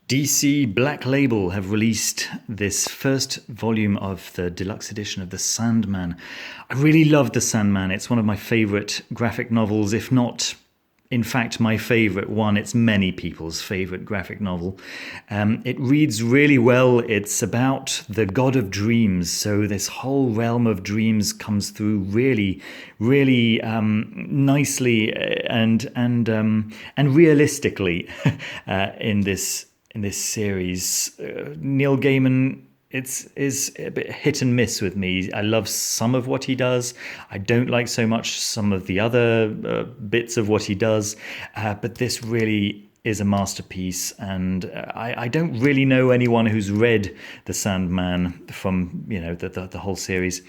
DC Black Label have released this first volume of the deluxe edition of The Sandman. I really love The Sandman. It's one of my favourite graphic novels, if not, in fact, my favourite one. It's many people's favourite graphic novel. It reads really well. It's about the god of dreams. So this whole realm of dreams comes through really, really nicely and realistically in this series. Neil Gaiman is a bit hit and miss with me. I love some of what he does. I don't like so much some of the other bits of what he does. But this really is a masterpiece, and I don't really know anyone who's read The Sandman from the whole series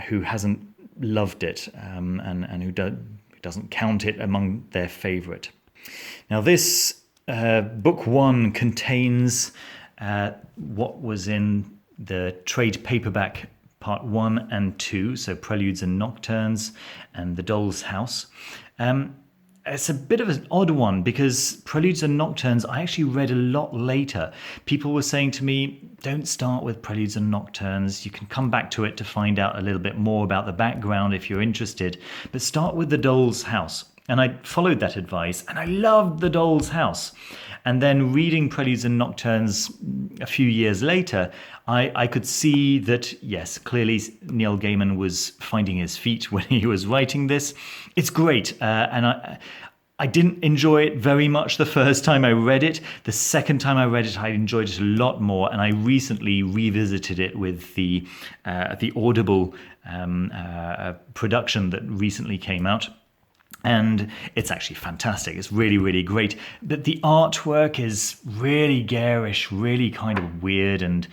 who hasn't loved it and who doesn't count it among their favourite. Now this book one contains what was in the trade paperback part 1 and 2, so Preludes and Nocturnes and The Doll's House. It's a bit of an odd one because Preludes and Nocturnes I actually read a lot later. People were saying to me, don't start with Preludes and Nocturnes. You can come back to it to find out a little bit more about the background if you're interested, but start with The Doll's House. And I followed that advice, and I loved The Doll's House. And then reading Preludes and Nocturnes a few years later, I could see that, yes, clearly Neil Gaiman was finding his feet when he was writing this. It's great, and I didn't enjoy it very much the first time I read it. The second time I read it, I enjoyed it a lot more, and I recently revisited it with the Audible production that recently came out. And it's actually fantastic. It's really, really great. But the artwork is really garish, really kind of weird and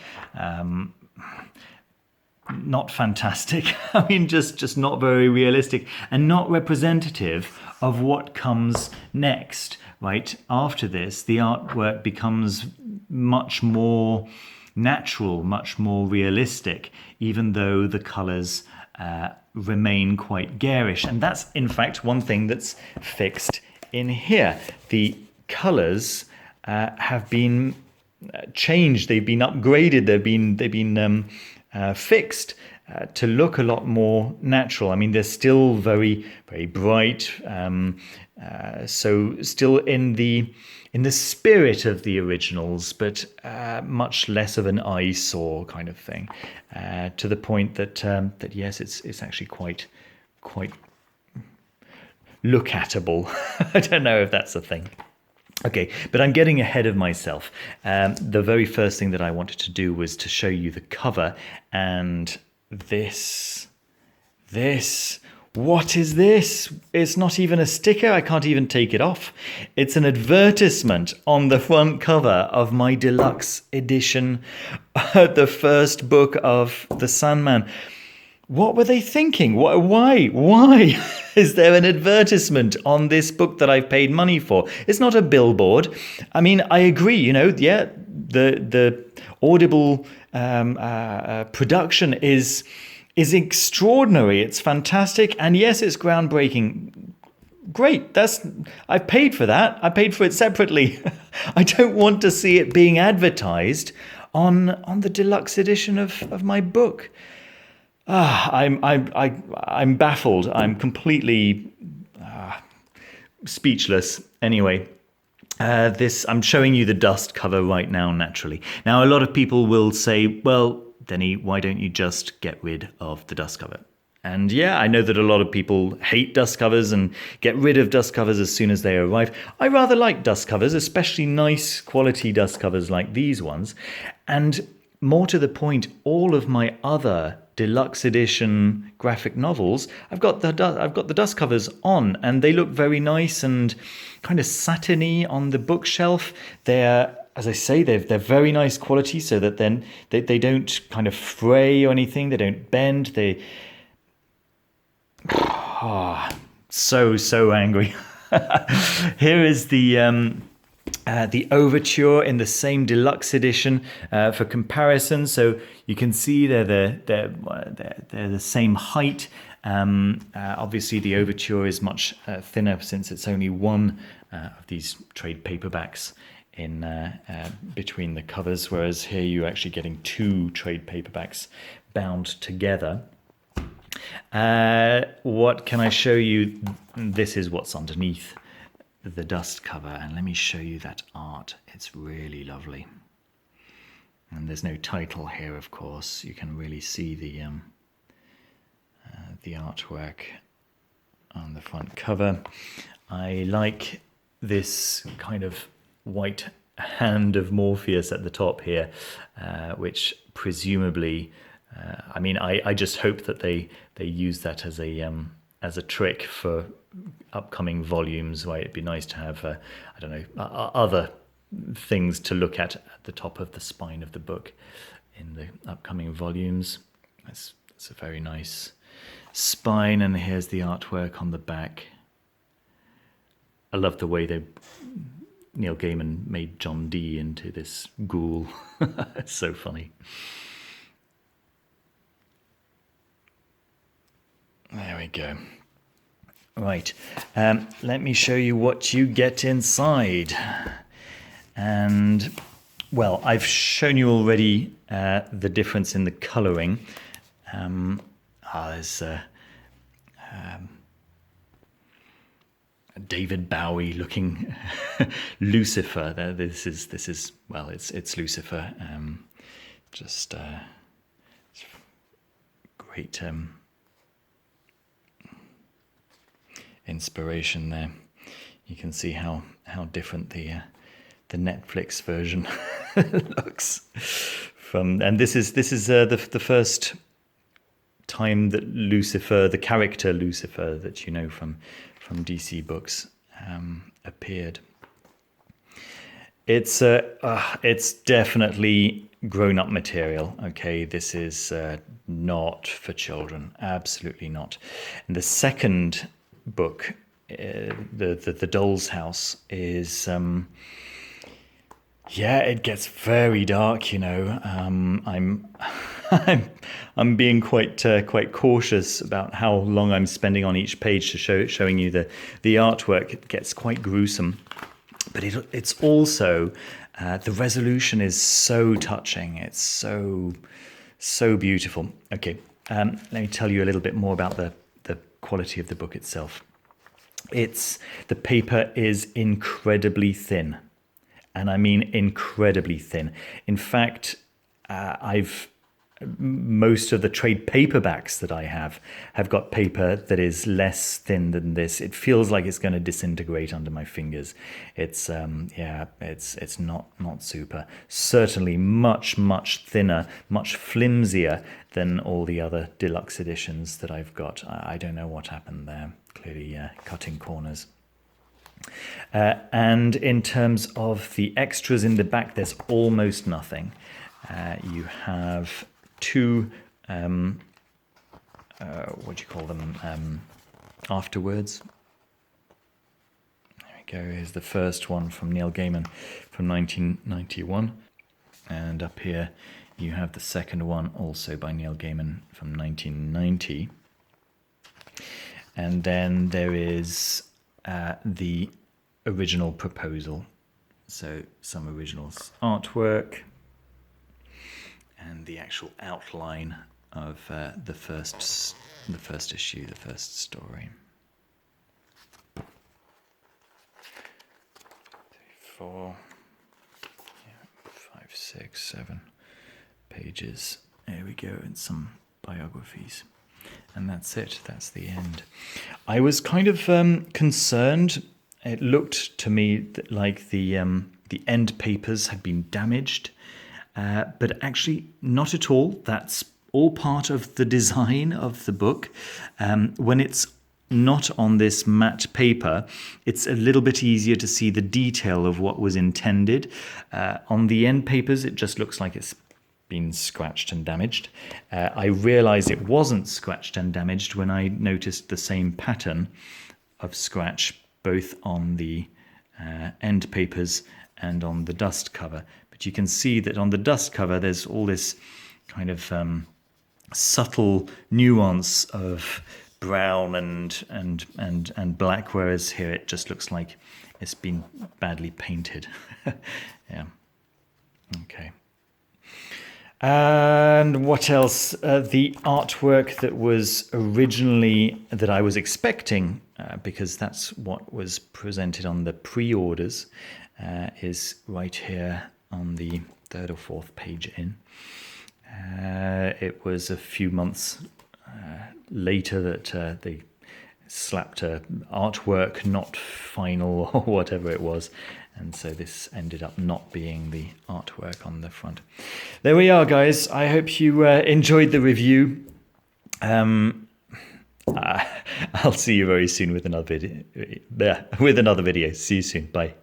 not fantastic. I mean, just not very realistic and not representative of what comes next, right? After this, the artwork becomes much more natural, much more realistic, even though the colors remain quite garish. And that's in fact one thing that's fixed in here. The colors have been changed, they've been upgraded, they've been fixed to look a lot more natural. I mean, they're still very, very bright, so still in the spirit of the originals, but much less of an eyesore kind of thing, to the point that yes, it's actually quite look-atable. I don't know if that's a thing. Okay, but I'm getting ahead of myself. The very first thing that I wanted to do was to show you the cover, and this. What is this? It's not even a sticker. I can't even take it off. It's an advertisement on the front cover of my deluxe edition, the first book of The Sandman. What were they thinking? Why is there an advertisement on this book that I've paid money for? It's not a billboard. I mean, I agree, yeah, the Audible production is extraordinary. It's fantastic, and yes, it's groundbreaking. Great, I paid for that. I paid for it separately. I don't want to see it being advertised on the deluxe edition of my book. I'm baffled. I'm completely speechless. Anyway, I'm showing you the dust cover right now. Naturally, now a lot of people will say, well, Denny, why don't you just get rid of the dust cover? And yeah, I know that a lot of people hate dust covers and get rid of dust covers as soon as they arrive. I rather like dust covers, especially nice quality dust covers like these ones. And more to the point, all of my other deluxe edition graphic novels, I've got the dust covers on, and they look very nice and kind of satiny on the bookshelf. They're, as I say, they're very nice quality, so that then they don't kind of fray or anything. They don't bend. So angry. Here is the overture in the same deluxe edition for comparison. So you can see they're the same height. Obviously, the overture is much thinner since it's only one of these trade paperbacks in between the covers, whereas here you're actually getting two trade paperbacks bound together. What can I show you? This is what's underneath the dust cover, and let me show you that art. It's really lovely. And there's no title here, of course. You can really see the artwork on the front cover. I like this kind of white hand of Morpheus at the top here, which presumably, I mean, I just hope that they use that as a trick for upcoming volumes. Right, it'd be nice to have I don't know, other things to look at the top of the spine of the book in the upcoming volumes. It's a very nice spine, and here's the artwork on the back. I love the way Neil Gaiman made John Dee into this ghoul. It's so funny. There we go. Right, let me show you what you get inside. And, well, I've shown you already the difference in the colouring. There's David Bowie looking Lucifer. This is well, it's Lucifer. Just it's great inspiration there. You can see how different the Netflix version looks from, and this is the first time that Lucifer, the character Lucifer that you know from DC books, appeared. It's definitely grown-up material. Okay, this is not for children, absolutely not. And the second book, the Doll's House, is it gets very dark. You know, I'm being quite cautious about how long I'm spending on each page to showing you the artwork. It gets quite gruesome, but it's also the resolution is so touching. It's so beautiful. Okay, let me tell you a little bit more about the quality of the book itself. The paper is incredibly thin, and I mean incredibly thin. In fact, most of the trade paperbacks that I have got paper that is less thin than this. It feels like it's going to disintegrate under my fingers. It's it's not super. Certainly much thinner, much flimsier than all the other deluxe editions that I've got. I don't know what happened there. Clearly cutting corners. And in terms of the extras in the back, there's almost nothing. You have two, what do you call them, afterwards. There we go, here's the first one from Neil Gaiman from 1991. And up here you have the second one, also by Neil Gaiman from 1990. And then there is the original proposal. So some original artwork, and the actual outline of the first issue, the first story. 4, 5, 6, 7 pages. There we go, and some biographies. And that's it. That's the end. I was kind of concerned. It looked to me like the end papers had been damaged. But actually not at all. That's all part of the design of the book. When it's not on this matte paper, it's a little bit easier to see the detail of what was intended. On the end papers, it just looks like it's been scratched and damaged. I realized it wasn't scratched and damaged when I noticed the same pattern of scratch both on the end papers and on the dust cover. But you can see that on the dust cover, there's all this kind of subtle nuance of brown and black, whereas here it just looks like it's been badly painted. Yeah. Okay. And what else? The artwork that was originally, that I was expecting, because that's what was presented on the pre-orders, is right here on the third or fourth page in. It was a few months later that they slapped a artwork not final or whatever it was, and so this ended up not being the artwork on the front. There we are, guys. I hope you enjoyed the review. I'll see you very soon with another video. See you soon. Bye.